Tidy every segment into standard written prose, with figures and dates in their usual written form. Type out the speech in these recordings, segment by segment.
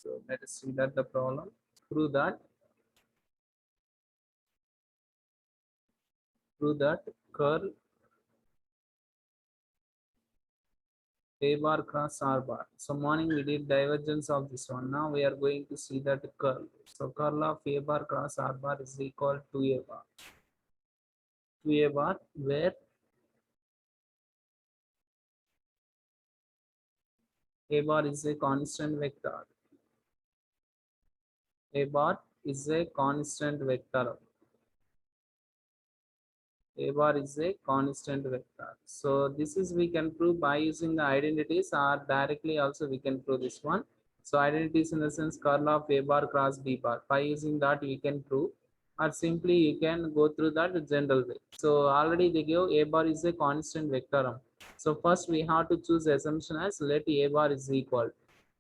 So let us see that the problem. Prove that curl A bar cross R bar. So morning we did divergence of this one. Now we are going to see that curl. So curl of A bar cross R bar is equal to A bar. To A bar where A bar is a constant vector. A bar is a constant vector. A bar is a constant vector. So this is we can prove by using the identities, or directly also we can prove this one. So identities in the sense curl of A bar cross B bar. By using that we can prove, or simply you can go through that general way. So already they give A bar is a constant vector. So first we have to choose assumption as let A bar is equal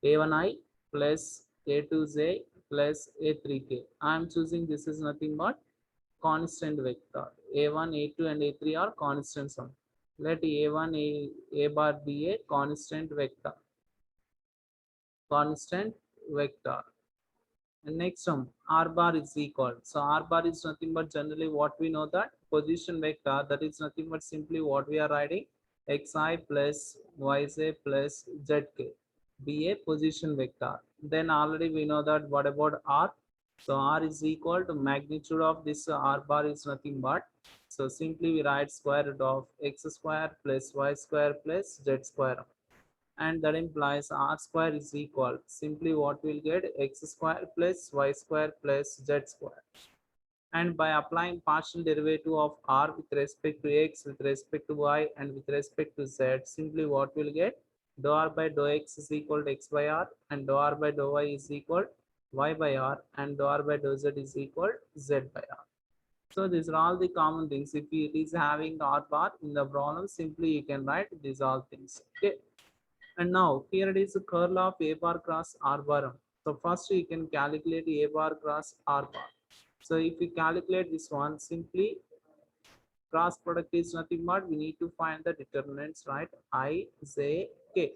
A1I plus A2J plus A3K. I am choosing this is nothing but constant vector. A1, A2 and A3 are constant sum. Let A1, A bar be a constant vector. Constant vector. And next sum, R bar is equal. So R bar is nothing but generally what we know that position vector, that is nothing but simply what we are writing xi plus yj plus zk be a position vector. Then already we know that what about R? So R is equal to magnitude of this R bar is nothing but, so simply we write square root of x square plus y square plus z square, and that implies R square is equal, simply what we'll get x square plus y square plus z square. And by applying partial derivative of R with respect to x, with respect to y and with respect to z, simply what we'll get dou R by dou x is equal to x by R, and dou R by dou y is equal y by R, and dou R by dou z is equal z by R. So these are all the common things. If it is having R bar in the problem, simply you can write these all things. Okay. And now here it is the curl of A bar cross R bar. So first you can calculate A bar cross R bar. So if we calculate this one, simply cross product is nothing but we need to find the determinants, right? I, J, K.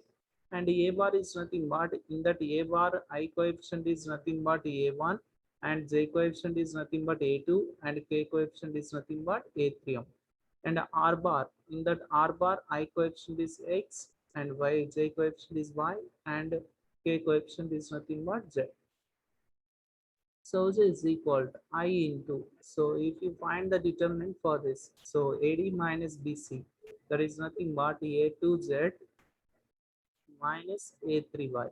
And A bar is nothing but in that A bar I coefficient is nothing but A1, and J coefficient is nothing but A2, and K coefficient is nothing but A3. And R bar, in that R bar I coefficient is X, and Y J coefficient is Y, and K coefficient is nothing but Z. So J is equal to I into, so if you find the determinant for this, so AD minus BC, that is nothing but A2Z minus A3Y,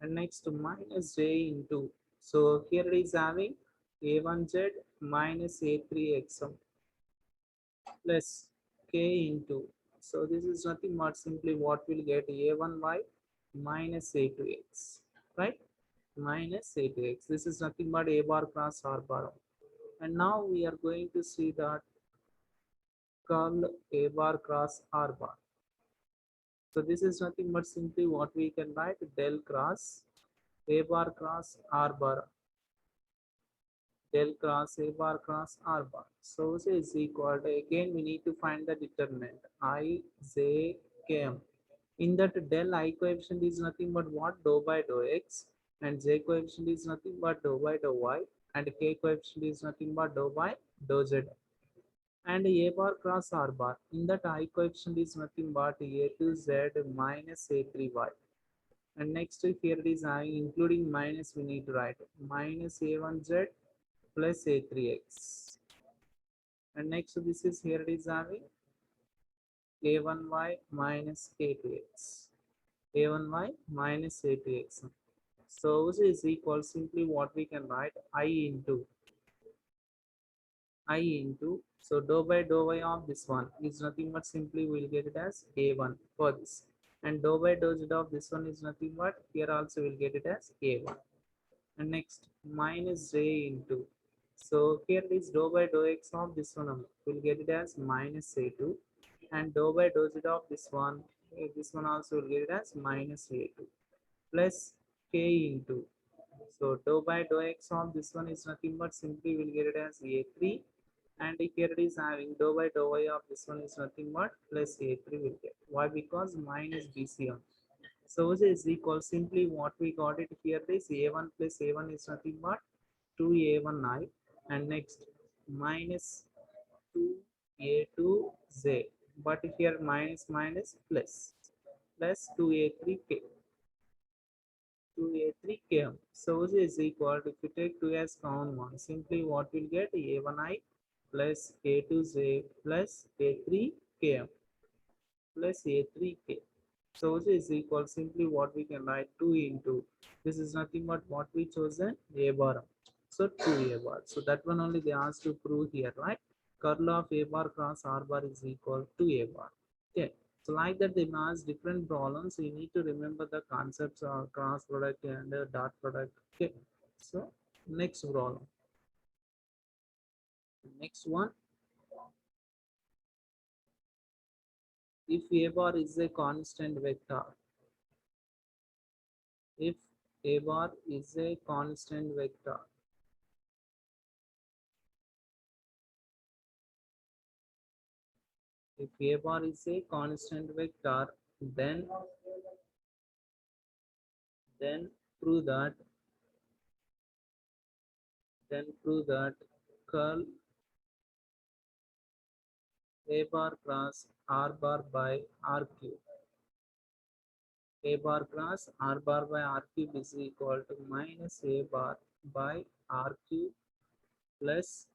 and next minus J into, so here it is having A1Z minus A3X plus K into, so this is nothing but simply what will get A1Y minus A2X, right? Minus A2X. This is nothing but A bar cross R bar. And now we are going to see that curl A bar cross R bar. So this is nothing but simply what we can write del cross A bar cross R bar. Del cross A bar cross R bar. So this is equal to, again we need to find the determinant I, J, K, M. In that del I coefficient is nothing but what? Dou by dou x, and J coefficient is nothing but dou by dou y, and K coefficient is nothing but dou by dou z. And A bar cross R bar, in that I coefficient is nothing but A2Z minus A3Y. And next here it is I, including minus we need to write minus A1Z plus A3X. And next this is here it is having A1Y minus A2X. A1Y minus A2X. So this is equal, simply what we can write I into, so dou by dou y of this one is nothing but simply we'll get it as A1 for this, and dou by dou z of this one is nothing but here also we'll get it as A1. And next minus J into, so here is dou by dou x of this one, we'll get it as minus A2, and dou by dou z of this one also will get it as minus A2 plus K into, so dou by dou x of this one is nothing but simply we'll get it as A3, and here it is having dou by dou y of this one is nothing but plus A3 will get. Why? Because minus BC on. So is equal simply what we got it here is a1 plus a1 is nothing but 2a1i, and next minus 2a2z, but here minus minus plus 2a3k, 2a3km. So is equal to, if you take 2 as common one, simply what will get a1i plus a2z plus a3km plus a3k. So is equal simply what we can write 2 into, this is nothing but what we chosen a bar. So 2 a bar. So that one only they asked to prove here, right? Curl of a bar cross r bar is equal to a bar. Okay. So like that they ask different problems. You need to remember the concepts of cross product and dot product. Okay. So next problem. Next one. If a bar is a constant vector, if a bar is a constant vector, if a bar is a constant vector, then then prove that prove that curl a bar cross r bar by r cube, a bar cross r bar by r cube is equal to minus a bar by r cube plus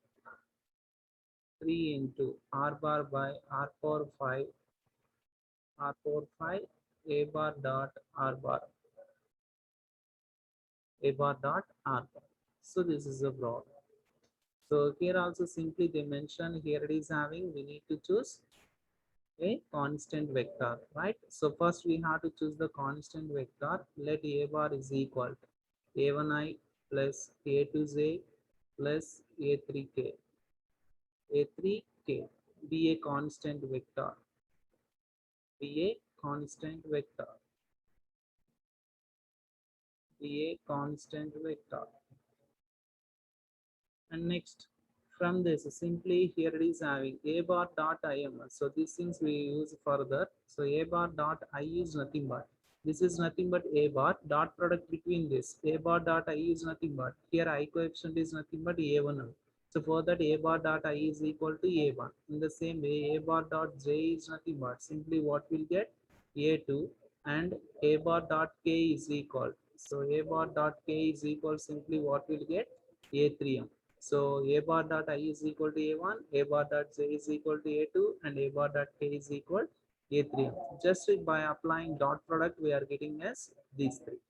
3 into r bar by r power 5, r power 5 a bar dot r bar, a bar dot r bar. So this is a problem. So here also simply they mention here it is having, we need to choose a constant vector, right? So first we have to choose the constant vector. Let a bar is equal to a1i plus a2j plus a3k, a3k be a constant vector, be a constant vector, be a constant vector. And next from this simply here it is having a bar dot im. So these things we use further. So a bar dot I is nothing but, this is nothing but a bar dot product between this, a bar dot I is nothing but, here I coefficient is nothing but a1. So for that a bar dot I is equal to a1. In the same way a bar dot j is nothing but simply what will get a2, and a bar dot k is equal, so a bar dot k is equal simply what will get a3m. So a bar dot I is equal to a1, a bar dot j is equal to a2, and a bar dot k is equal a3. Just by applying dot product, we are getting as these three.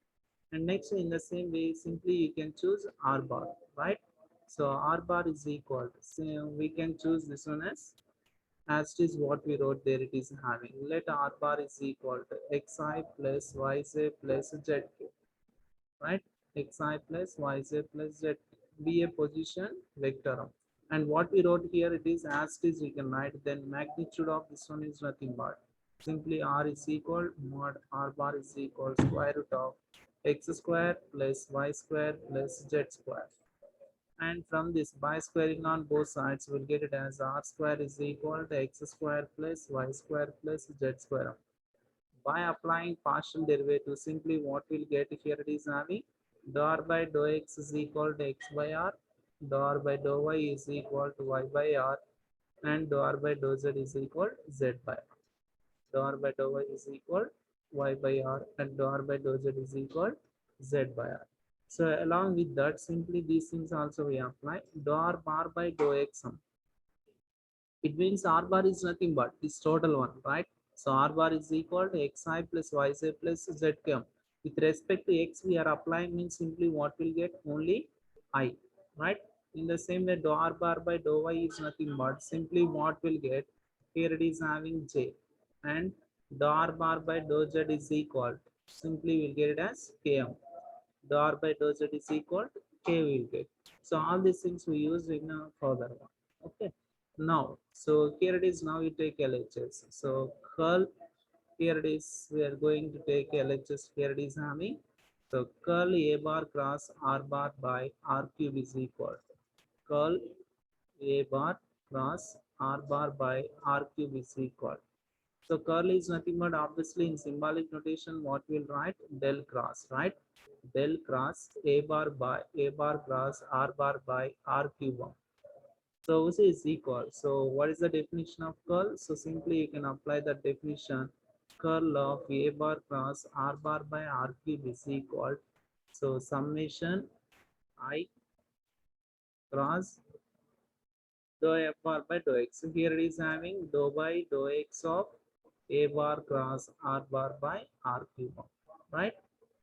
And next, in the same way, simply you can choose r bar, right? So r bar is equal. So we can choose this one as it is what we wrote there. It is having, let r bar is equal to xi plus yj plus zk, right? Xi plus yj plus z be a position vector. And what we wrote here, it is as it is we can write, then magnitude of this one is nothing but simply r is equal mod r bar is equal square root of x square plus y square plus z square. And from this, by squaring on both sides, we'll get it as r square is equal to x square plus y square plus z square. By applying partial derivative, simply what we'll get here, it is having dou r by dou x is equal to x by r, dou r by dou y is equal to y by r, and dou r by dou z is equal to z by r. Dou r by dou y is equal y by r, and dou r by dou z is equal z by r. So along with that, simply these things also we apply. Dou r bar by dou x sum, it means r bar is nothing but this total one, right? So r bar is equal to xi plus yj plus zk. With respect to x, we are applying means simply what will get only I, right? In the same way, dou r bar by dou y is nothing but simply what will get, here it is having j, and dou r bar by dou z is equal, simply we'll get it as km. Dou r by dou z is equal to k will get. So all these things we use in a further one. Okay. Now, so here it is. Now we take LHS. So curl, here it is. We are going to take LHS. Here it is having. So curl a bar cross r bar by r cube is equal to curl a bar cross r bar by r cube is equal. So curl is nothing but obviously in symbolic notation what we'll write del cross, right? Del cross a bar cross r bar by r cube. So which is equal. So what is the definition of curl? So simply you can apply the definition. Curl of a bar cross r bar by r cube is equal. So summation I cross dou f bar by dou x. So here it is having dou by dou x of a bar cross r bar by r cube, right?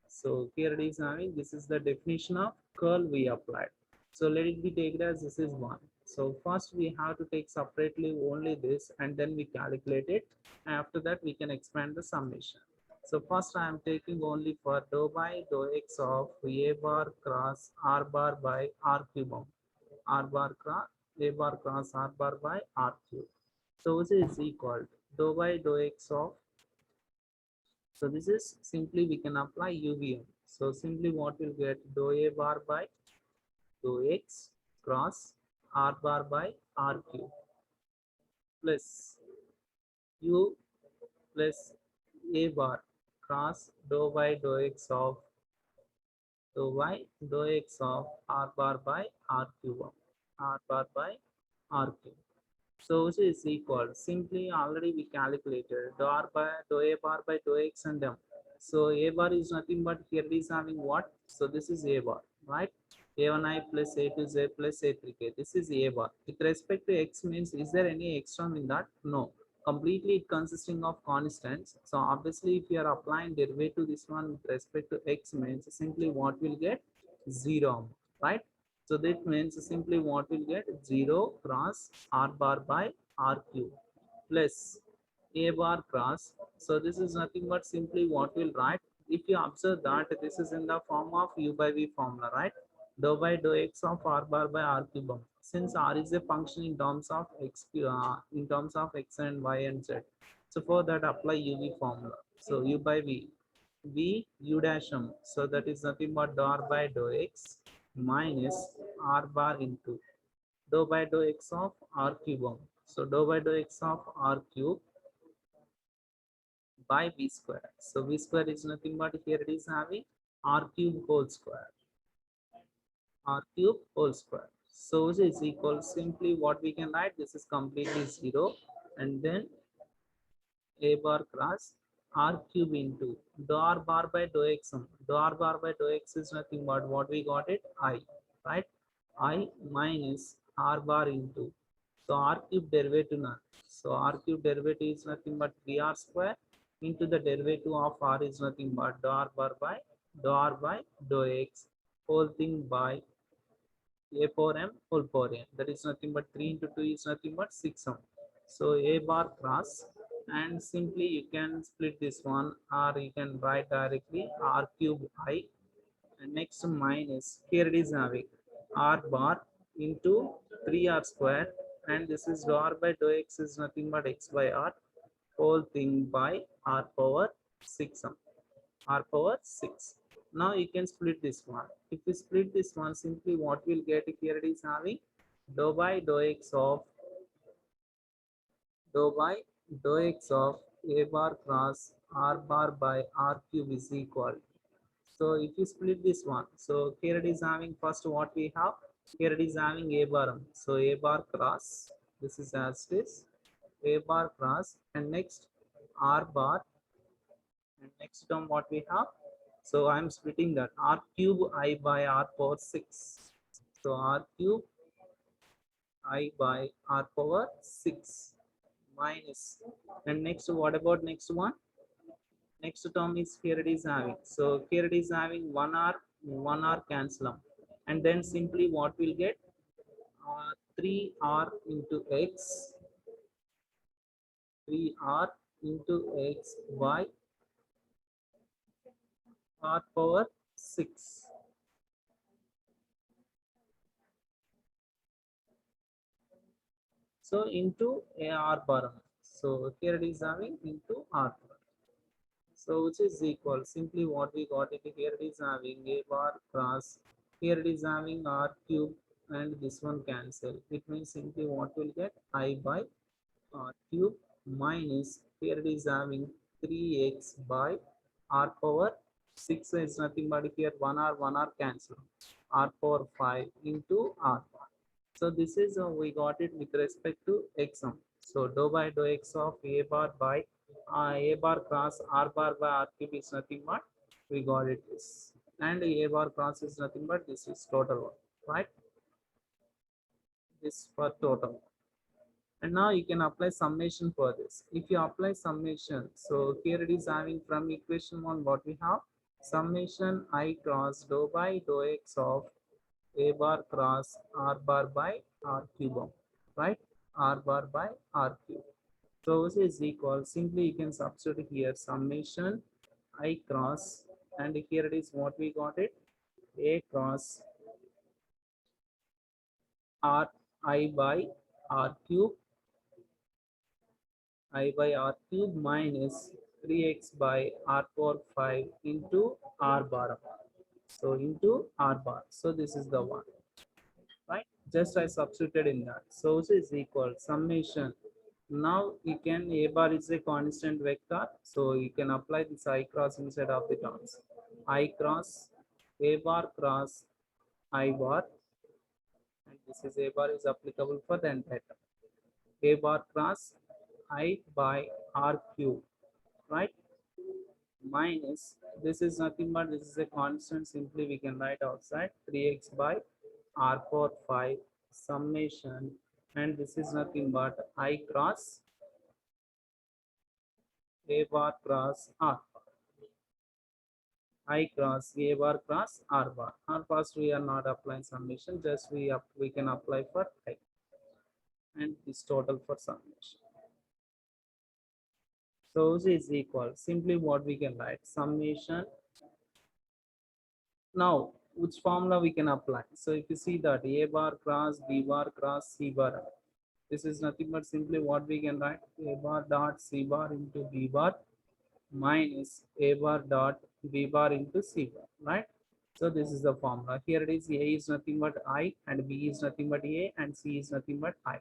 So here it is having, this is the definition of curl we applied. So let it be taken as this is one. So first we have to take separately only this and then we calculate it. After that we can expand the summation. So first I am taking only for dou by dou x of a bar cross r bar by r cube, r bar cross a bar cross r bar by r cube. So this is equal to dou by dou x of, so this is simply we can apply UVM. So simply what we'll get dou a bar by dou x cross r bar by r cube plus u plus a bar cross dou by dou x of dou by dou x of r bar by r cube, r bar by r cube. So which is equal, simply already we calculated dou r by dou a bar by dou x and m. So a bar is nothing but here it is having what? So this is a bar, right? A1i plus A2z plus A3k. This is a bar. With respect to x means, is there any x term in that? No. Completely it consisting of constants. So obviously if you are applying derivative this one with respect to x means simply what will get? 0, right? So that means simply what will get 0 cross r bar by r cube plus a bar cross. So this is nothing but simply what we'll write. If you observe that this is in the form of u by v formula, right? Dou by dou x of r bar by r cube. Since r is a function in terms of x, in terms of x and y and z. So for that apply uv formula. So u by v u dash m. So that is nothing but dou r by dou x minus r bar into dou by dou x of r cube. So dou by dou x of r cube by v square. So v square is nothing but here it is having r cube whole square. R cube whole square. So this is equal, simply what we can write, this is completely 0 and then a bar cross r cube into dou r bar by dou x. Dou r bar by dou x is nothing but what we got it I, right? I minus r bar into, so r cube derivative none. So r cube derivative is nothing but 3r square into the derivative of r is nothing but dou r bar by dou r by dou x whole thing by a power m whole power n. That is nothing but 3 into 2 is nothing but 6m. So a bar cross and simply you can split this one or you can write directly r cube I and next minus here it is having r bar into 3r square and this is dou r by dou x is nothing but x by r whole thing by r power 6m, r power 6. Now you can split this one. If you split this one, simply what we'll get here it is having dou by dou x of dou by dou x of a bar cross r bar by r cube is equal. So if you split this one, so here it is having first what we have, here it is having a bar. So a bar cross, this is as it is, a bar cross and next r bar and next term what we have. So I'm splitting that r cube I by r power 6. So r cube I by r power 6 minus and next what about next one? Next term is here it is having. So here it is having 1r cancel them. And then simply what we'll get 3r into x 3r into x by r power 6. So into a r bar. So here it is having into r bar. So which is equal, simply what we got it here it is having a bar cross, here it is having r cube and this one cancel. It means simply what will get I by r cube minus here it is having 3x by r power 6 is nothing but here 1 r cancel r power 5 into r bar. So this is we got it with respect to x sum. So dou by dou x of a bar by a bar cross r bar by r cube is nothing but we got it this, and a bar cross is nothing but this is total one, right? This for total. And now you can apply summation for this. If you apply summation, so here it is having from equation 1 what we have, summation I cross dou by dou x of a bar cross r bar by r cube, right? R bar by r cube. So this is equal, simply you can substitute here summation I cross, and here it is what we got it, a cross r I by r cube I by r cube minus 3x by r power 5 into r bar. So into r bar. So this is the one, right? Just I substituted in that. So this is equal summation. Now you can a bar is a constant vector. So you can apply this I cross inside of the terms. I cross a bar cross I bar, and this is a bar is applicable for the entire term. A bar cross I by r cube, right? Minus this is nothing but this is a constant, simply we can write outside 3x by r power 5 summation, and this is nothing but I cross a bar cross r, I cross a bar cross r bar. R first we are not applying summation, just we can apply for I, and this total for summation. So this is equal, simply what we can write summation. Now which formula we can apply? So if you see that a bar cross b bar cross c bar, this is nothing but simply what we can write, a bar dot c bar into b bar minus a bar dot b bar into c bar, right? So this is the formula. Here it is, a is nothing but I, and b is nothing but a, and c is nothing but I.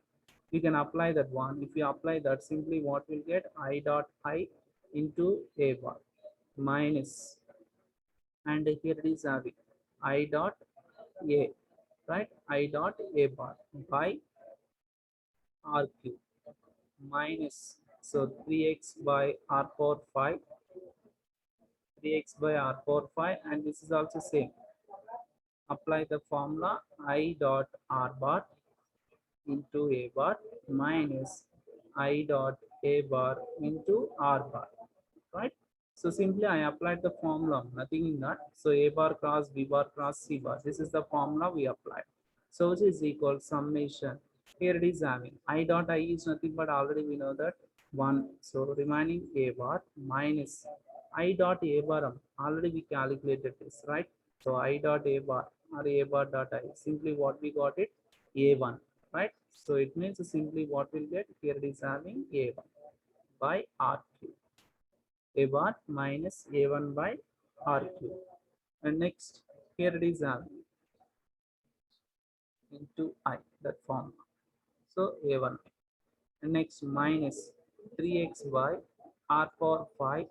You can apply that one. If you apply that, simply what will get, I dot I into a bar minus, and here it is having I dot a, right? I dot a bar by r cube minus, so 3x by r power 5, 3x by r power 5, and this is also same. Apply the formula I dot r bar into a bar minus I dot a bar into r bar, right? So simply I applied the formula, nothing in that. So a bar cross b bar cross c bar. This is the formula we applied. So which is equal summation. Here it is having I dot I is nothing but already we know that 1. So remaining a bar minus I dot a bar, already we calculated this, right? So I dot a bar or a bar dot I. Simply what we got it, a1, right? So it means simply what we'll get, here it is having a1 by r cube, a bar minus a1 by r cube. And next here it is having into I, that formula. So a1, and next minus 3x by r power 5,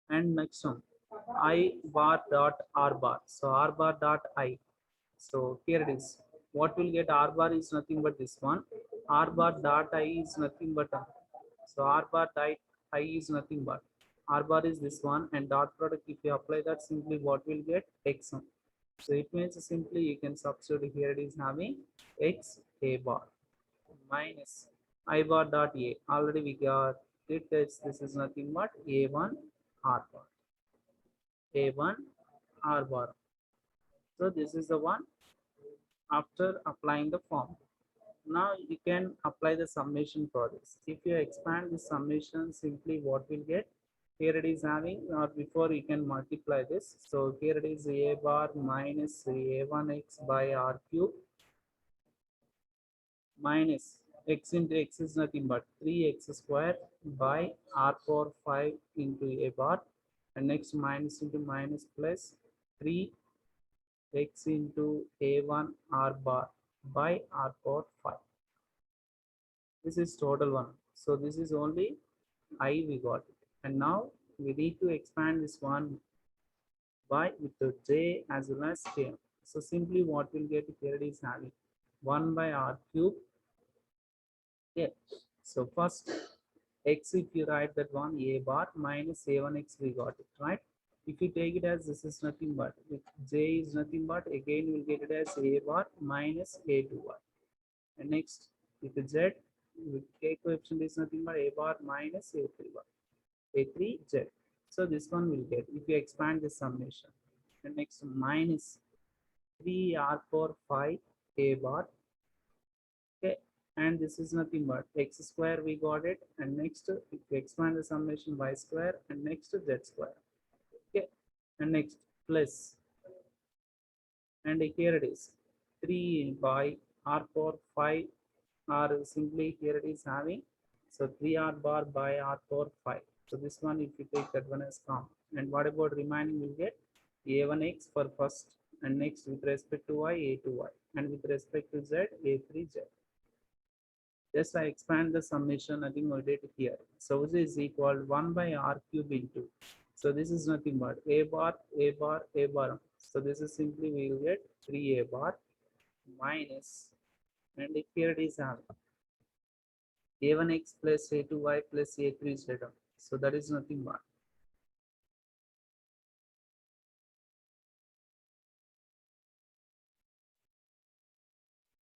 and next one I bar dot r bar. So r bar dot I. So here it is, what will get, r bar is nothing but this one, r bar dot I is nothing but so r bar dot I is nothing but r bar is this one, and dot product if you apply that, simply what will get, x one. So it means simply you can substitute, here it is having x a bar minus I bar dot a, already we got it, this is nothing but a1 r bar, a1 r bar. So this is the one after applying the form. Now you can apply the summation for this. If you expand the summation, simply what we'll get, here it is having, or before you can multiply this. So here it is a bar minus a1x by r cube minus x into x is nothing but 3x square by r power 5 into a bar, and next minus into minus plus 3x into a1 r bar by r power 5. This is total one. So this is only I we got it. And now we need to expand this one by with the j as well as k. So simply what we'll get here is having 1 by r cube. Okay. So first x, if you write that one a bar minus a1x, we got it, right? If you take it as this is nothing but with j is nothing but again we'll get it as a bar minus a2y. And next with the z with k coefficient is nothing but a bar minus a3y, a3z. So this one will get if you expand this summation. And next minus 3r power 5 a bar. Okay, and this is nothing but x square, we got it. And next if you expand the summation y square, and next z square. Okay, and next plus, and here it is 3 by r power 5, or simply here it is having, so 3r bar by r power 5. So this one if you take that one as common, and what about remaining, will get a1x for first, and next with respect to y a2y, and with respect to z a3z. Just I expand the summation, nothing we did here. So this is equal 1 by r cube into. So this is nothing but a bar, a bar, a bar. So this is simply we will get 3a bar minus, and here it is a1x plus a2y plus a3z. So that is nothing but.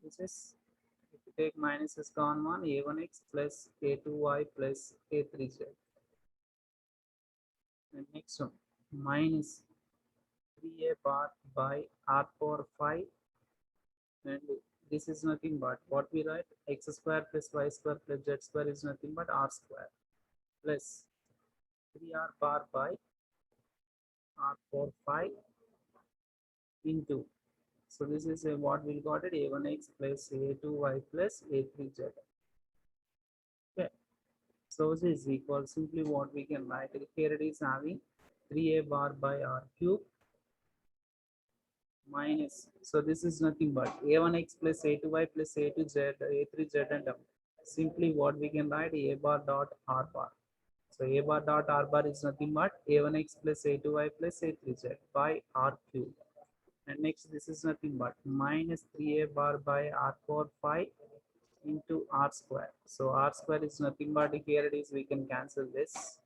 This is, if you take minus is gone one, a1x plus a2y plus a3z. And next one minus 3a bar by r power 5, and this is nothing but what we write, x square plus y square plus z square is nothing but r square plus 3r bar by r power 5 into, so this is a what we got it, a1x plus a2y plus a3z. Okay, so this is equal, simply what we can write here, it is having 3a bar by r cube minus, so this is nothing but a1x plus a2y plus a2z a3z, and simply what we can write, a bar dot r bar. So a bar dot r bar is nothing but a1x plus a2y plus a3z by r cube. And next this is nothing but minus 3a bar by r power 5 into r square. So r square is nothing but here it is, we can cancel this.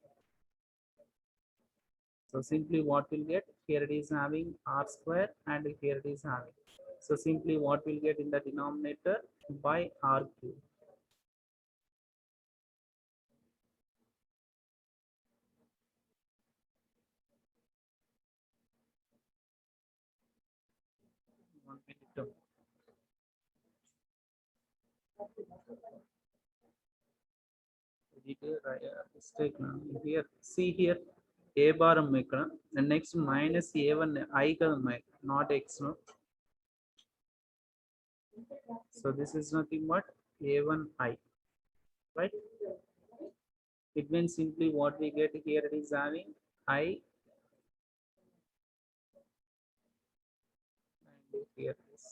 So simply what we'll get, here it is having r square, and here it is having. So simply what we'll get in the denominator by r cube. One minute. Mistake now. Here, see here, a bar ikkada, and next minus a1 I kada, not x, no. So this is nothing but a1 I, right? It means simply what we get here, it is having I, and here it is.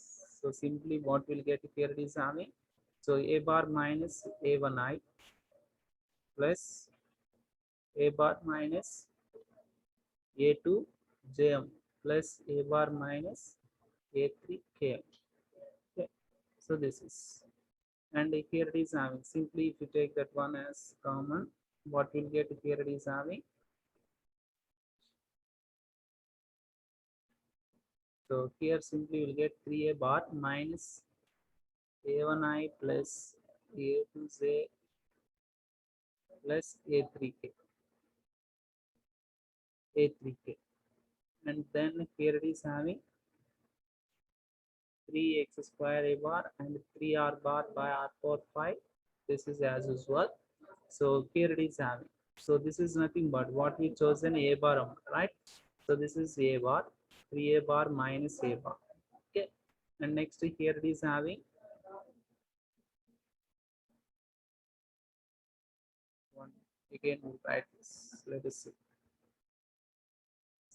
So simply what we'll get here, it is having, so a bar minus a1 I plus a bar minus a2 jm plus a bar minus a3 km. Okay. So this is, and here it is having, simply if you take that one as common, what we'll get here, it is having, so here simply we'll get 3a bar minus a1i plus a2z plus a3k, a3k, and then here it is having 3x square a bar and 3r bar by r power 5. This is as usual. So here it is having, so this is nothing but what we chosen, a bar, right? So this is a bar, 3a bar minus a bar. Okay, and next here it is having one, again we'll write this, let us see.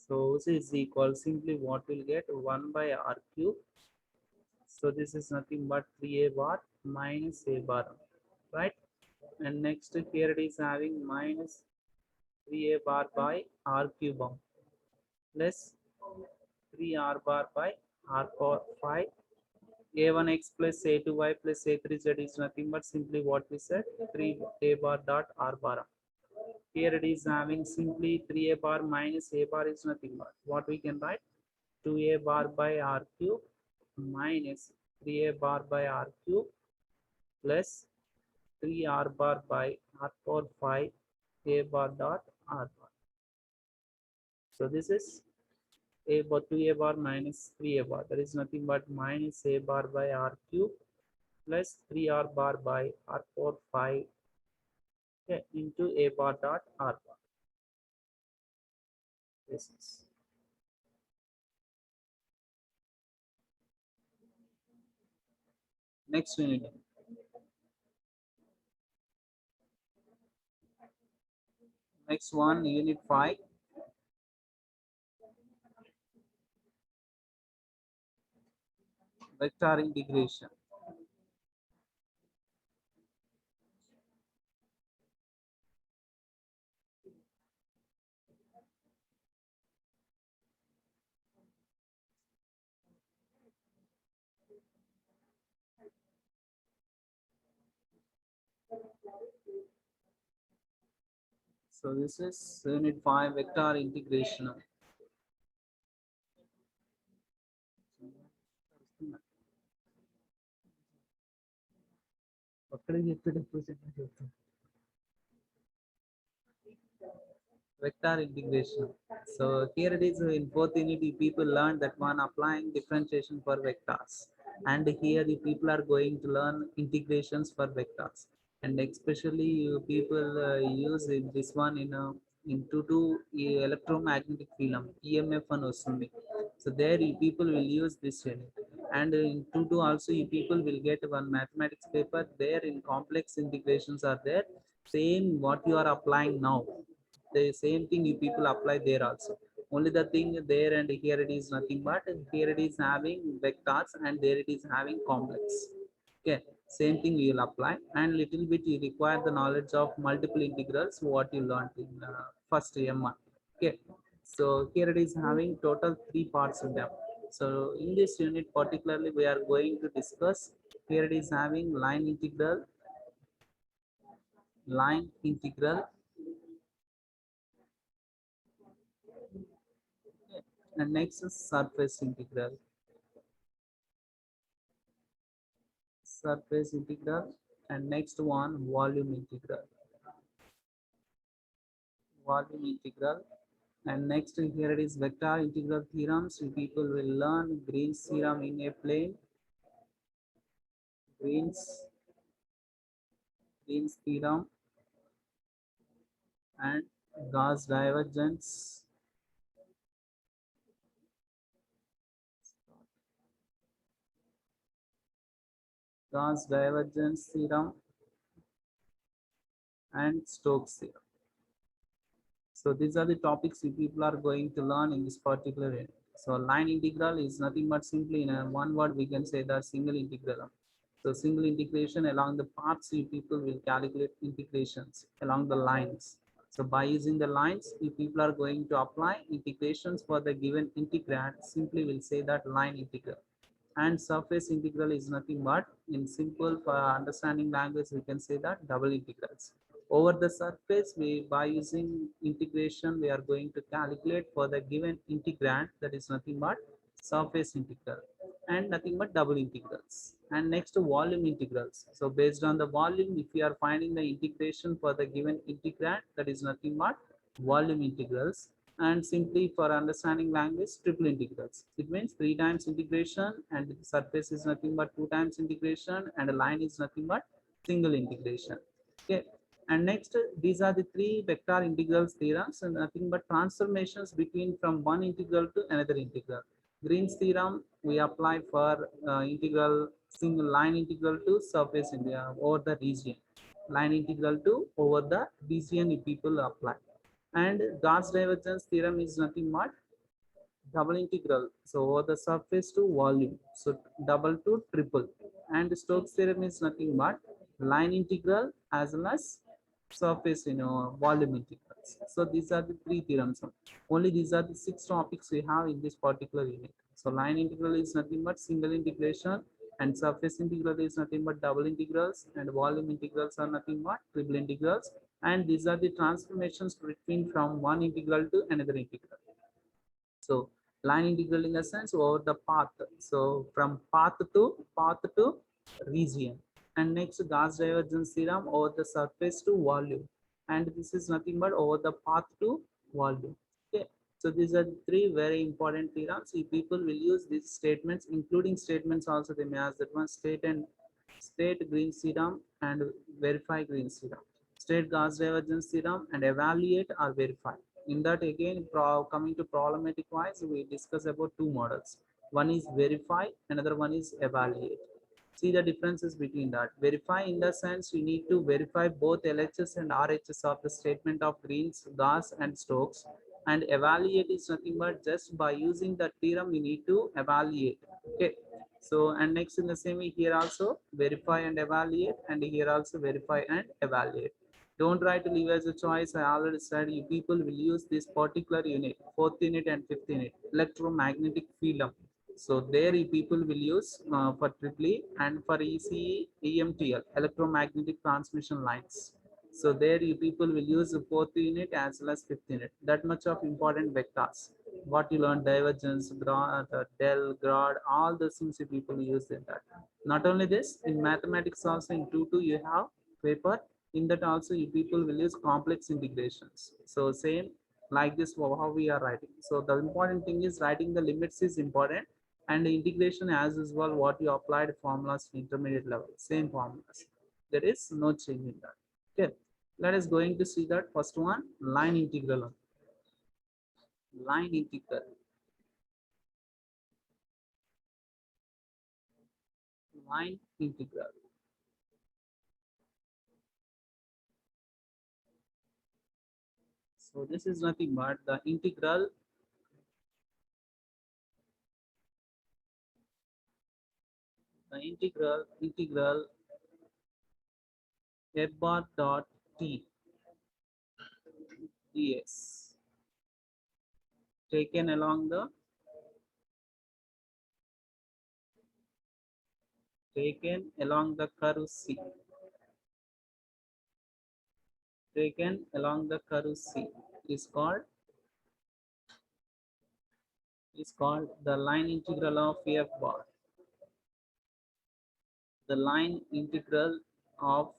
So this is equal, simply what we'll get, 1 by r cube. So this is nothing but 3a bar minus a bar, right? And next here it is having minus 3a bar by r cube plus 3r bar by r power 5 a1x plus a2y plus a3z is nothing but simply what we said 3a bar dot r bar. Here it is having simply 3a bar minus a bar is nothing but what we can write 2a bar by r cube minus 3a bar by r cube plus 3r bar by r power 5 a bar dot r bar. So this is a bar 2a bar minus 3a bar, that is nothing but minus a bar by r cube plus 3r bar by r power 5 into a bar dot r bar. This is next unit. Next one, unit 5. Vector integration. So this is unit 5, vector integration. Vector integration. So here it is in fourth unit, people learn that one applying differentiation for vectors. And here the people are going to learn integrations for vectors. And especially you people use this one in to electromagnetic field, EMF and osmotic. So there you people will use this unit. And in 2 also you people will get one mathematics paper there in complex integrations are there. Same what you are applying now, the same thing you people apply there also. Only the thing there and here it is nothing but here it is having vectors and there it is having complex. Okay, same thing you will apply, and little bit you require the knowledge of multiple integrals what you learned in first M1. Okay, so here it is having total 3 parts in them. So in this unit particularly we are going to discuss, here it is having line integral, and next is surface integral, and next one volume integral, and next here it is vector integral theorems. You people will learn Green's theorem in a plane, Green's theorem, and Gauss divergence, theorem, and Stokes theorem. So these are the topics you people are going to learn in this particular area. So line integral is nothing but simply in a one word we can say that single integral. So single integration along the paths you people will calculate integrations along the lines. So by using the lines, you people are going to apply integrations for the given integrand. Simply will say that line integral. And surface integral is nothing but in simple for understanding language we can say that double integrals. Over the surface, we by using integration we are going to calculate for the given integrand, that is nothing but surface integral, and nothing but double integrals. And next to volume integrals. So based on the volume, if we are finding the integration for the given integrand, that is nothing but volume integrals. And simply for understanding language, triple integrals. It means 3 times integration, and the surface is nothing but 2 times integration, and a line is nothing but single integration. Okay. And next, these are the 3 vector integrals theorems, and nothing but transformations between from one integral to another integral. Green's theorem we apply for integral single line integral to surface over the region. Line integral to over the region people apply. And Gauss divergence theorem is nothing but double integral. So over the surface to volume. So double to triple. And Stokes theorem is nothing but line integral as well as surface, volume integrals. So these are the three theorems. Only these are the 6 topics we have in this particular unit. So line integral is nothing but single integration, and surface integral is nothing but double integrals, and volume integrals are nothing but triple integrals. And these are the transformations between from one integral to another integral. So line integral in the sense over the path. So from path to region. And next Gauss divergence theorem over the surface to volume. And this is nothing but over the path to volume. Okay. So these are the three very important theorems. If people will use these statements, including statements also, they may ask that one state Green's theorem and verify Green's theorem. State Gauss divergence theorem and evaluate or verify. In that again, coming to problematic wise, we discuss about two models. One is verify, another one is evaluate. See the differences between that. Verify in the sense we need to verify both LHS and RHS of the statement of Green's, Gauss and Stokes. And evaluate is nothing but just by using the theorem we need to evaluate. Okay. So and next in the same way here also verify and evaluate, and here also verify and evaluate. Don't try to leave as a choice. I already said you people will use this particular unit, 4th unit and 5th unit, electromagnetic field. So there you people will use for triple and for ECE, EMTL, electromagnetic transmission lines. So there you people will use the 4th unit as well as 5th unit. That much of important vectors. What you learn, divergence, del, grad, all those things you people use in that. Not only this, in mathematics also in 2 you have paper. In that also you people will use complex integrations. So same like this how we are writing. So the important thing is writing the limits is important, and the integration as usual what you applied formulas to intermediate level, same formulas. There is no change in that. Okay, let us going to see that first one, line integral. Line integral. Line integral. So this is nothing but the integral integral f bar dot t ds taken along the curve C. Taken along the curve C is called the line integral of f bar. The line integral of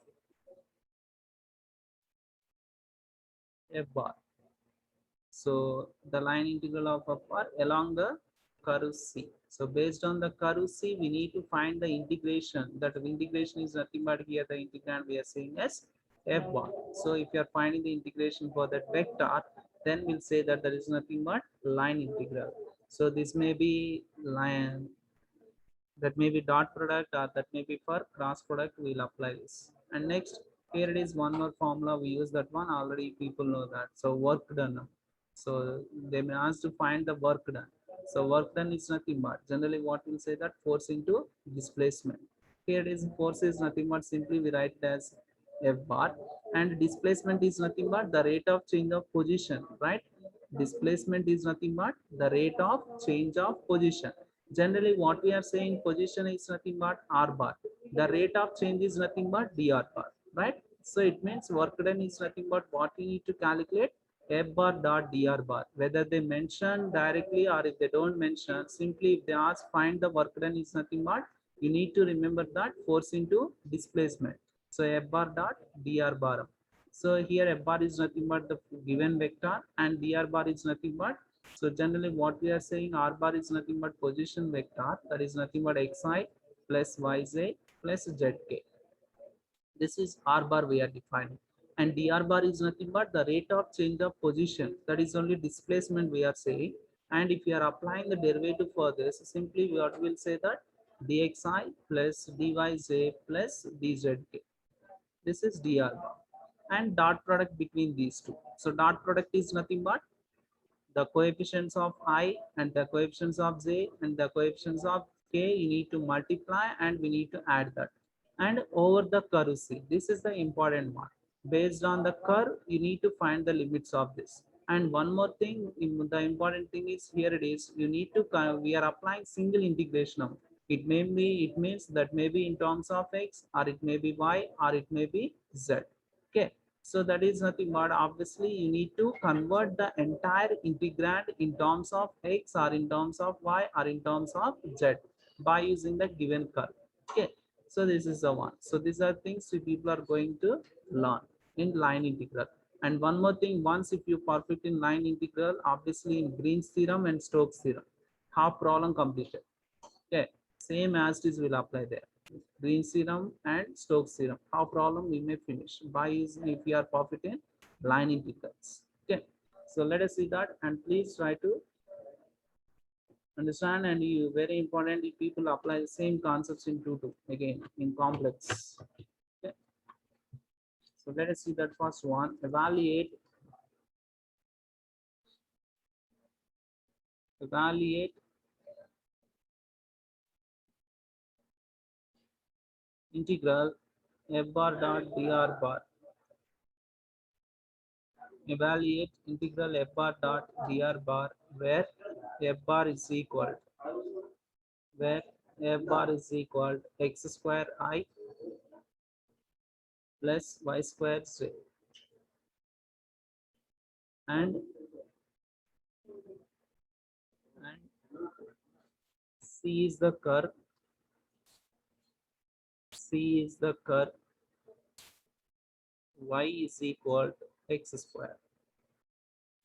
f bar. So the line integral of f bar along the curve C. So based on the curve C, we need to find the integration. That integration is nothing but here the integrand we are saying as f bar. So if you are finding the integration for that vector, then we'll say that there is nothing but line integral. So this may be line, that may be dot product, or that may be for cross product. We'll apply this. And next here it is one more formula, we use that one already, people know that. So work done. So they may ask to find the work done. So work done is nothing but generally what we'll say that force into displacement. Here it is force is nothing but simply we write it as f bar, and displacement is nothing but the rate of change of position, right? Displacement is nothing but the rate of change of position. Generally what we are saying position is nothing but r bar, the rate of change is nothing but dr bar, right? So it means work done is nothing but what you need to calculate, f bar dot dr bar. Whether they mention directly or if they don't mention, simply if they ask find the work done is nothing but you need to remember that force into displacement. So f bar dot dr bar. So here f bar is nothing but the given vector, and dr bar is nothing but, so generally what we are saying, r bar is nothing but position vector, that is nothing but xi plus yj plus zk. This is r bar we are defining, and dr bar is nothing but the rate of change of position, that is only displacement we are saying. And if you are applying the derivative for this, simply we will say that dxi plus dyj plus dzk. This is dr bar, and dot product between these two. So dot product is nothing but the coefficients of I and the coefficients of j and the coefficients of k, you need to multiply and we need to add that. and over the curve c. This is the important one. Based on the curve, you need to find the limits of this. And one more thing, the important thing is here it is, you need to, we are applying single integration of, it may be, it means that maybe in terms of x, or it may be y, or it may be z. Okay, so that is nothing but obviously you need to convert the entire integrand in terms of x, or in terms of y, or in terms of z by using the given curve. Okay, so this is the one. So these are things people are going to learn in line integral. And one more thing, once if you perfect in line integral, obviously in Green's theorem and Stokes theorem, half problem completed. Okay, same as this will apply there. Green's theorem and Stokes theorem, half problem we may finish by using if we are perfect in line integrals. Okay, so let us see that, and please try to understand, and you very important if people apply the same concepts in 2 again in complex. Okay. So let us see that first one. Evaluate integral f bar dot dr bar. Evaluate integral f bar dot dr bar where f bar is equal x square I plus y square z, and C is the curve. C is the curve. Y is equal to x square.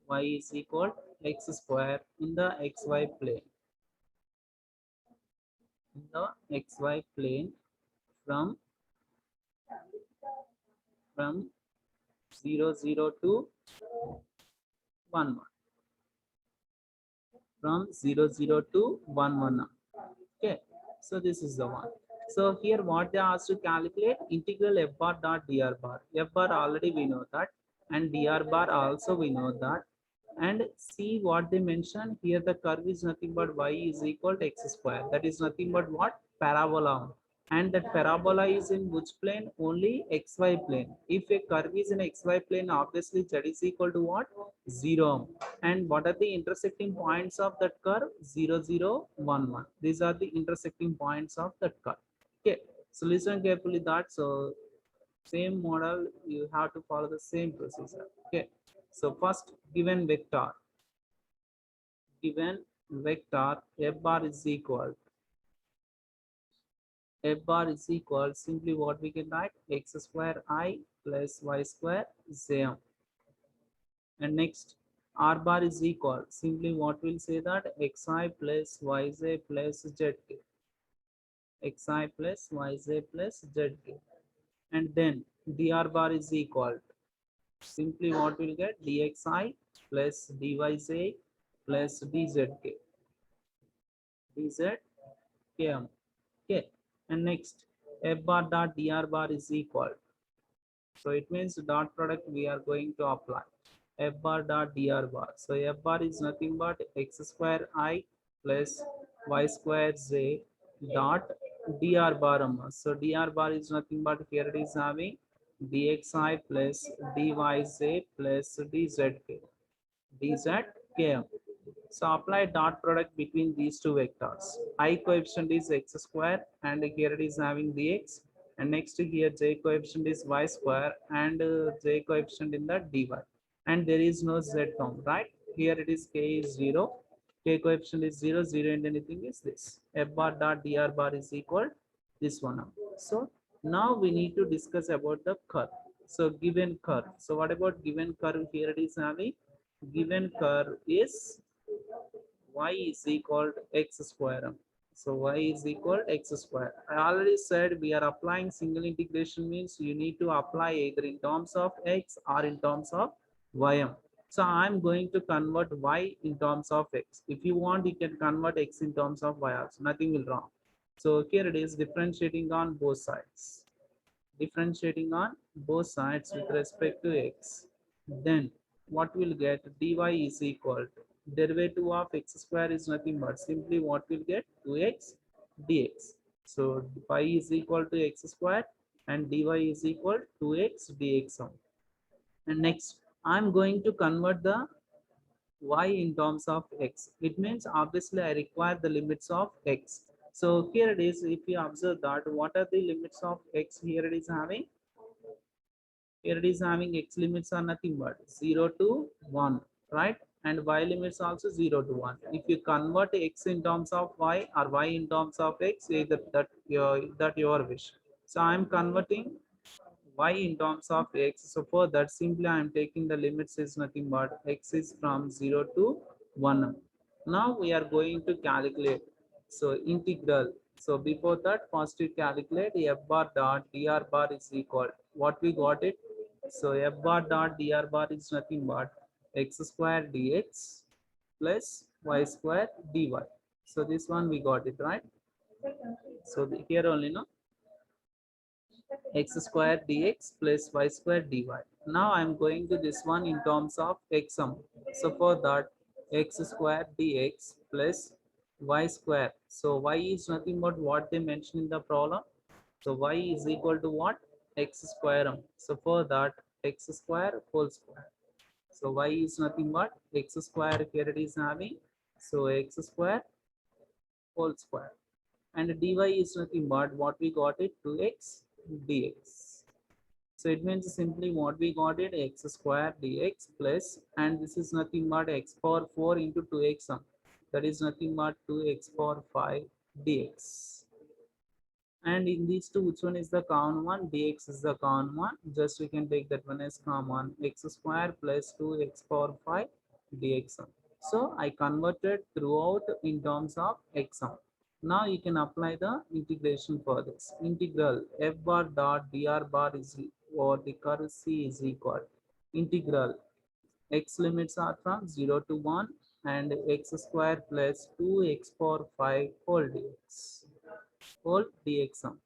Y is equal to x square in the xy plane. In the xy plane from 0 0 to 1 1. From 0 0 to 1 1. Okay, so this is the one. So here what they asked to calculate integral f bar dot dr bar. F bar already we know that, and dr bar also we know that. And see what they mentioned here, the curve is nothing but y is equal to x square. That is nothing but what? Parabola. And that parabola is in which plane? Only xy plane. If a curve is in xy plane, obviously z is equal to what? 0. And what are the intersecting points of that curve? 0 0 1 1. These are the intersecting points of that curve. Okay, so listen carefully that. So same model, you have to follow the same procedure. Okay, so first given vector f bar is equal simply what we can write, x square I plus y square z. And next r bar is equal simply what we'll say that xi plus yz plus zk, xi plus yz plus zk. And then dr bar is equal simply what we'll get, dxi plus dyz plus dzk, dzkm. Okay, and next f bar dot dr bar is equal, so it means dot product we are going to apply f bar dot dr bar. So f bar is nothing but x square I plus y square z dot dr bar. So dr bar is nothing but here it is having dxi plus dyz plus dzkm. So apply dot product between these two vectors. I coefficient is x square, and here it is having dx, and next here j coefficient is y square, and j coefficient in the dy, and there is no z term, right? Here it is k is 0, k coefficient is 0 0, and anything is this f bar dot dr bar is equal this one. So now we need to discuss about the curve. So given curve, so what about given curve? Here it is having given curve is y is equal to x square. So y is equal to x square. I already said we are applying single integration means you need to apply either in terms of x or in terms of ym. So I'm going to convert y in terms of x. If you want, you can convert x in terms of y also. Nothing will wrong. So here it is differentiating on both sides. Differentiating on both sides with respect to x. Then what we'll get, dy is equal to derivative of x square is nothing but simply what we'll get 2x dx. So phi is equal to x square and dy is equal to x dx sum. And next, I'm going to convert the y in terms of x. It means obviously I require the limits of x. So here it is. If you observe that, what are the limits of x? Here it is having. Here it is having x limits are nothing but 0 to 1, right? And y limits also 0 to 1. If you convert x in terms of y or y in terms of x, either that your wish. So I'm converting y in terms of x. So for that, simply I am taking the limits is nothing but x is from 0 to 1. Now we are going to calculate. So integral. So before that, first we calculate f bar dot dr bar is equal. What we got it? So f bar dot dr bar is nothing but x square dx plus y square dy. So this one we got it, right? So here only, no, x square dx plus y square dy. Now I'm going to this one in terms of x sum. So for that, x square dx plus y square. So y is nothing but what they mentioned in the problem. So y is equal to what? X square. So for that, x square whole square. So y is nothing but x square, here it is having. So x square whole square. And dy is nothing but what we got it, 2x dx. So it means simply what we got it, x square dx plus, and this is nothing but x power 4 into 2x sum. That is nothing but 2x power 5 dx. And in these two, which one is the common one? Dx is the common one. Just we can take that one as common. X square plus 2x power 5 dx sum. So I converted throughout in terms of x sum. Now you can apply the integration for this. Integral f bar dot dr bar is, or the curve C is equal. Integral x limits are from 0 to 1 and x square plus 2x power 5 whole dx sum.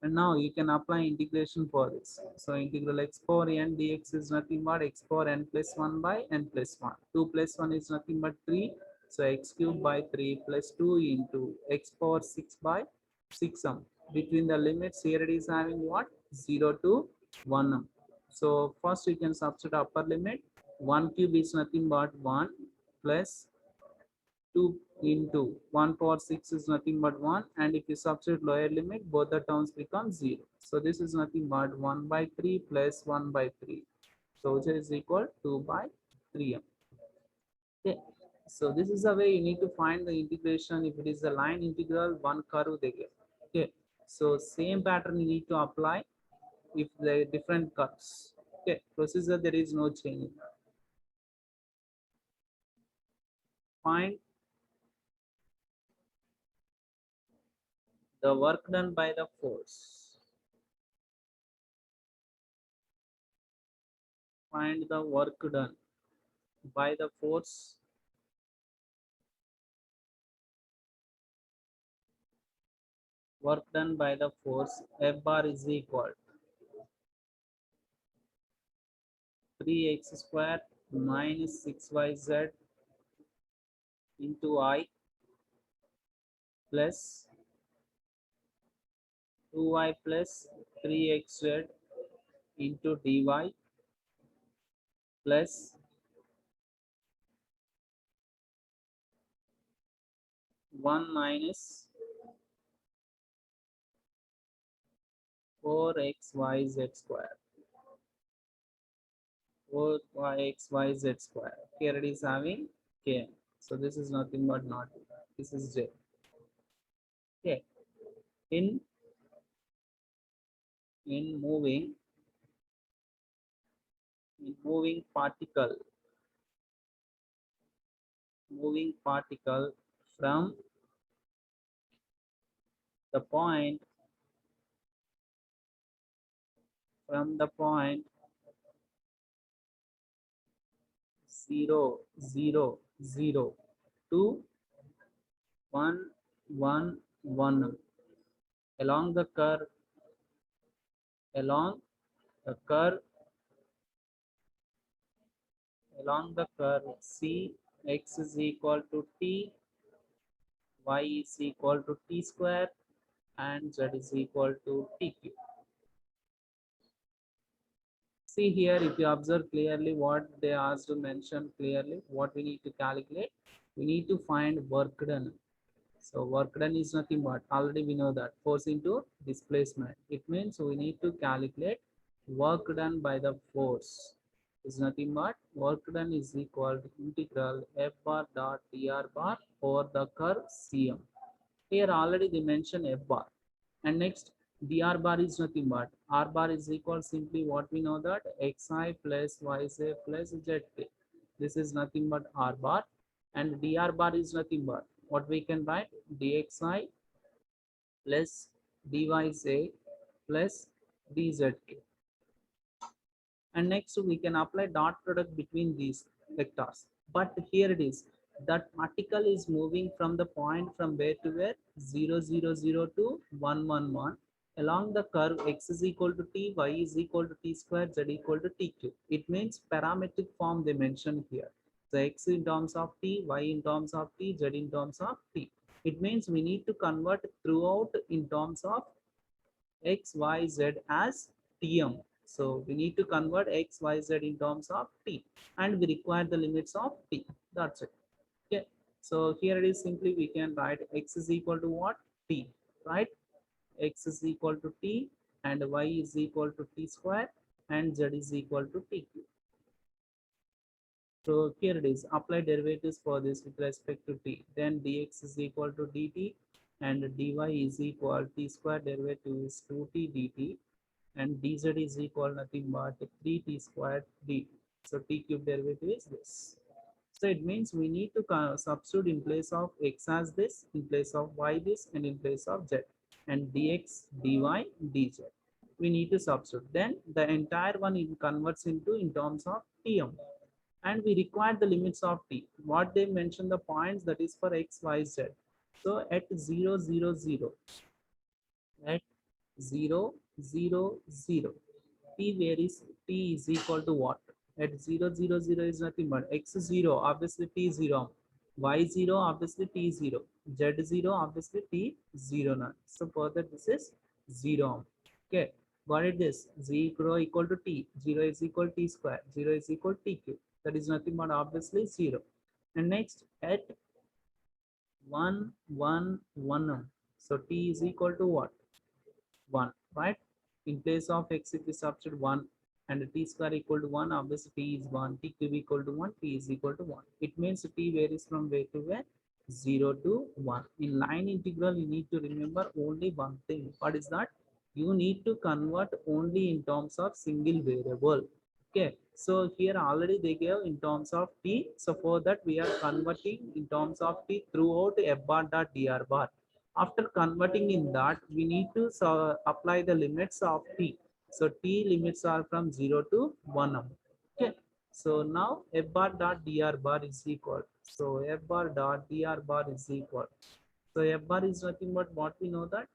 And now you can apply integration for this. So integral x power n dx is nothing but x power n plus 1 by n plus 1. 2 plus 1 is nothing but 3. So x cubed by 3 plus 2 into x power 6 by 6 sum. Between the limits, here it is having what? 0 to 1. So first we can substitute upper limit. 1 cube is nothing but 1 plus 2 into 1 power 6 is nothing but 1, and if you substitute lower limit, both the terms become 0. So this is nothing but 1 by 3 plus 1 by 3, so which is equal 2 by 3m. Okay, so this is the way you need to find the integration. If it is a line integral, one curve they get. Okay, so same pattern you need to apply if they are different curves. Okay, procedure, there is no change. Find the work done by the force. Find the work done by the force. Work done by the force F bar is equal 3x square minus 6yz into I plus 2y plus 3xz into dy plus 1 minus 4xyz square. 4xyz square. Here it is having k. So this is nothing but not. This is j. Okay. In moving particle from the point 0 0 0 to 1 1 1 along the curve along the curve C, x is equal to t, y is equal to t square, and z is equal to tq. See here, if you observe clearly what they asked to mention clearly, what we need to calculate, we need to find work done. So work done is nothing but, already we know that, force into displacement. It means we need to calculate work done by the force is nothing but work done is equal to integral f bar dot dr bar over the curve cm. Here already they mentioned f bar. And next, dr bar is nothing but r bar is equal simply what we know that xi plus yj plus zk. This is nothing but r bar, and dr bar is nothing but what we can write dxi plus dyj plus dzk. And next we can apply dot product between these vectors. But here it is, that particle is moving from the point from where to where, 0 0 0 to 1 1 1 along the curve x is equal to t, y is equal to t square, z equal to t cube. It means parametric form they mentioned here. So x in terms of t, y in terms of t, z in terms of t. It means we need to convert throughout in terms of x, y, z as tm. So we need to convert x, y, z in terms of t, and we require the limits of t. That's it. Okay. So here it is, simply we can write x is equal to what? T, right? X is equal to t, and y is equal to t square, and z is equal to t cube. So here it is, apply derivatives for this with respect to t. Then dx is equal to dt, and dy is equal t square, derivative is 2t dt, and dz is equal nothing but 3t squared dt. So t cube derivative is this. So it means we need to substitute in place of x as this, in place of y this, and in place of z, and dx, dy, dz. We need to substitute. Then the entire one it converts into in terms of tm, and we require the limits of t. What they mention the points, that is for x, y, z. So at 0 0 0, at 0 0 0, t varies, t is equal to what? At 0 0 0 is nothing but x 0, obviously t 0, y 0, obviously t 0, z 0, obviously t 0 none. So further this is 0. Okay, what is this? 0 equal to t, 0 is equal to t square, 0 is equal to t cube. That is nothing but obviously 0. And next at 1 1 1, so t is equal to what? 1, right? In place of x, if we substitute 1 and t square equal to 1, obviously t is 1, t cube equal to 1, t is equal to 1. It means t varies from where to where? 0 to 1. In line integral, you need to remember only one thing. What is that? You need to convert only in terms of single variable. Okay, so here already they gave in terms of t. So for that we are converting in terms of t throughout f bar dot dr bar. After converting in that, we need to apply the limits of t. So t limits are from 0 to 1. Okay. So now f bar dot dr bar is equal. So f bar dot dr bar is equal. So f bar is nothing but what we know that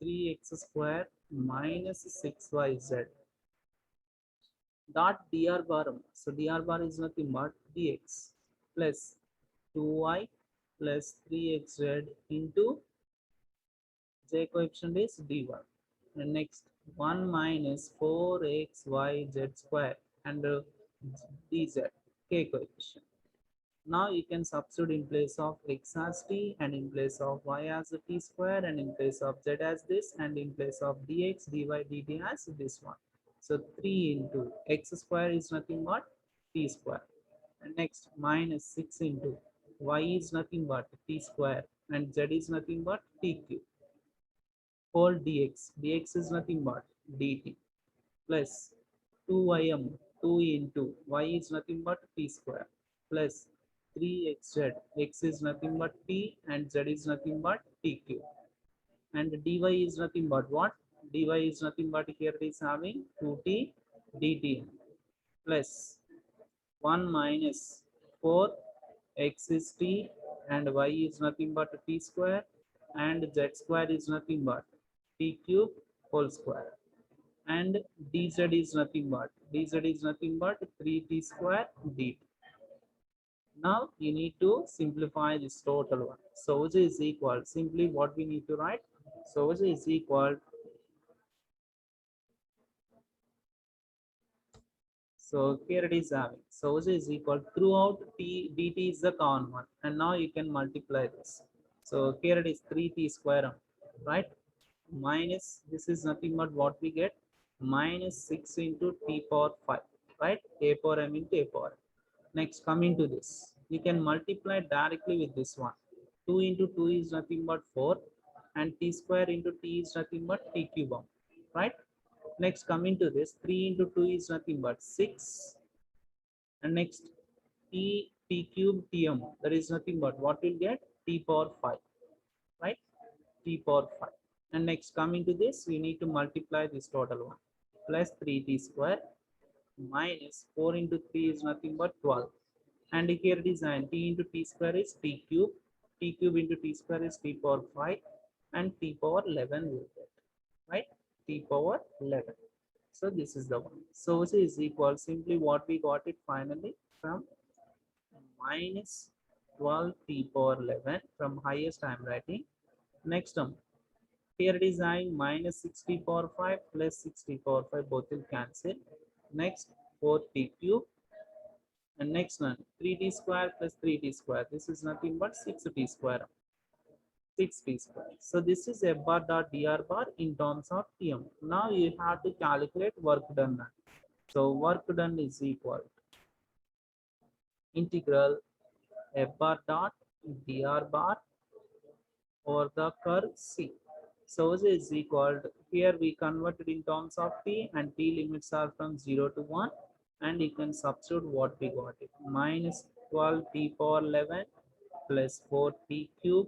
3x square minus 6yz dot dr bar. So dr bar is nothing but dx plus 2y plus 3xz into j coefficient is d1, and next 1 minus 4xyz square and dz k coefficient. Now you can substitute in place of x as t, and in place of y as a t square, and in place of z as this, and in place of dx dy dt as this one. So 3 into x square is nothing but t square, and next minus 6 into y is nothing but t square, and z is nothing but t cube, whole dx. Dx is nothing but dt plus 2ym, 2 into y is nothing but t square plus 3xz. X is nothing but t, and z is nothing but t cube. And dy is nothing but what? Dy is nothing but here it is having 2t dt plus 1 minus 4 x is t, and y is nothing but t square, and z square is nothing but t cube whole square, and dz is nothing but 3t square dt. Now you need to simplify this total one. So which is equal, simply what we need to write, So OJ is equal. So here it is having. So OJ is equal throughout t dt is the common one, and now you can multiply this. So here it is 3t square, right? Minus this is nothing but what we get, minus 6 into t power 5, right? A power m into a power m. Next, coming to this, you can multiply directly with this one. 2 into 2 is nothing but 4, and t square into t is nothing but t cube, right? Next, coming to this, 3 into 2 is nothing but 6, and next t cube tm, that is nothing but what we'll get, t power 5, right? T power 5. And next, coming to this, we need to multiply this total one, plus 3t square minus 4 into 3 is nothing but 12. And here it is, and t into t square is t cube. T cube into t square is t power 5, and t power 11 will get, right? T power 11. So this is the one. So this is equal, simply what we got it finally from minus 12 t power 11 from highest I am writing. Next term, here it is having minus 60 power 5 plus 60 power 5, both will cancel. Next, 4t cube. And next one, 3t square plus 3t square. This is nothing but 6t square. 6t square. So this is f bar dot dr bar in terms of tm. Now you have to calculate work done. So work done is equal integral f bar dot dr bar over the curve C. So this is equal to, here we converted in terms of t, and t limits are from 0 to 1, and you can substitute what we got it, minus 12 t power 11 plus 4t cube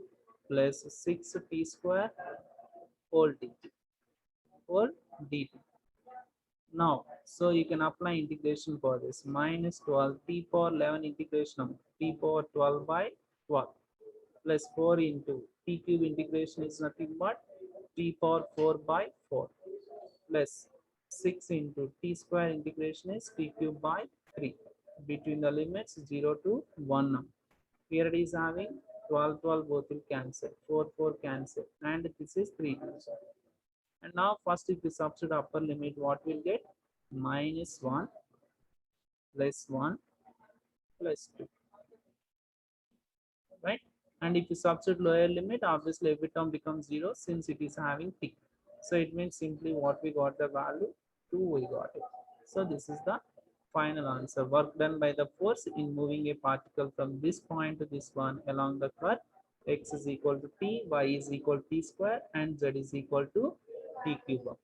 plus 6t square whole dt. Now, so you can apply integration for this, minus 12 t power 11 integration of t power 12 by 12 plus 4 into t cube integration is nothing but t power 4 by 4 plus 6 into t square integration is t cube by 3, between the limits 0 to 1. Here it is having 12 12 both will cancel, 4 4 cancel, and this is 3 2. And now first, if you substitute upper limit, what will get, minus 1 plus 1 plus 2, right? And if you substitute lower limit, obviously every term becomes 0 since it is having t. So it means simply what we got the value, 2 we got it. So this is the final answer. Work done by the force in moving a particle from this point to this one along the curve. X is equal to t, y is equal to t square, and z is equal to t cube.